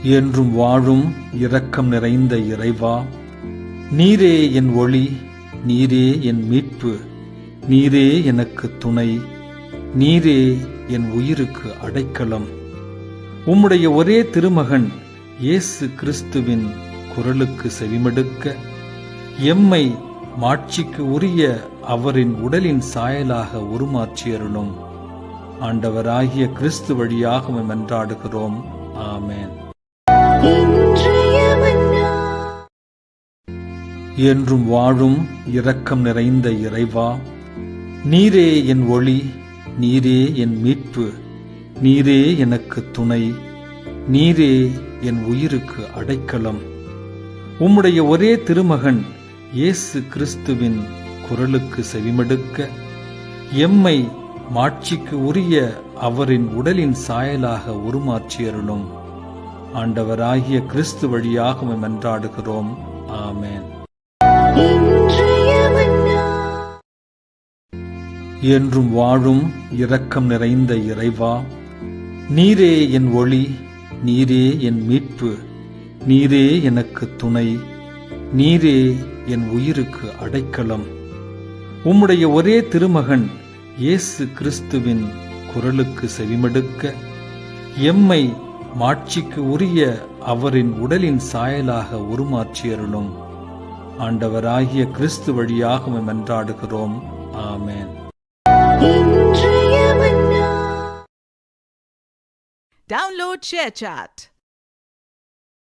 என்றும் வாழும் இரக்கம் நிறைந்த இறைவா, நீரே என் ஒளி, நீரே என் மீட்பு, நீரே எனக்கு துணை, நீரே என் உயிருக்கு அடைக்கலம். உம்முடைய ஒரே திருமகன் இயேசு கிறிஸ்துவின் குரலுக்கு செவிமடுக்க எம்மை மாட்சிக்கு உரிய அவரின் உடலின் சாயலாக உருமாற்றியருளும். ஆண்டவராகிய கிறிஸ்து வழியாக மன்றாடுகிறோம். ஆமென். என்றும் வாழும் இரக்கம் நிறைந்த இறைவா, நீரே என் ஒளி, நீரே என் மீட்பு, நீரே எனக்கு துணை, நீரே என் உயிருக்கு அடைக்கலம். உம்முடைய ஒரே திருமகன் இயேசு கிறிஸ்துவின் குரலுக்கு செவிமடுக்க எம்மை மாட்சிக்கு உரிய அவரின் உடலின் சாயலாக உருமாற்றியருளும். ஆண்டவராகிய கிறிஸ்து வழியாக மன்றாடுகிறோம். ஆமென். என்றும் வாழும் இரக்கம் நிறைந்த இறைவா, நீரே என் ஒளி, நீரே என் மீட்பு, நீரே எனக்கு துணை, நீரே என் உயிருக்கு அடைக்கலம். உம்முடைய ஒரே திருமகன் இயேசு கிறிஸ்துவின் குரலுக்கு செவிமடுக்க எம்மை மாட்சிக்கு உரிய அவரின் உடலின் சாயலாக உருமாற்றியருளும். ஆண்டவராகிய கிறிஸ்து வழியாக மன்றாடுகிறோம். ஆமென். Download ShareChat.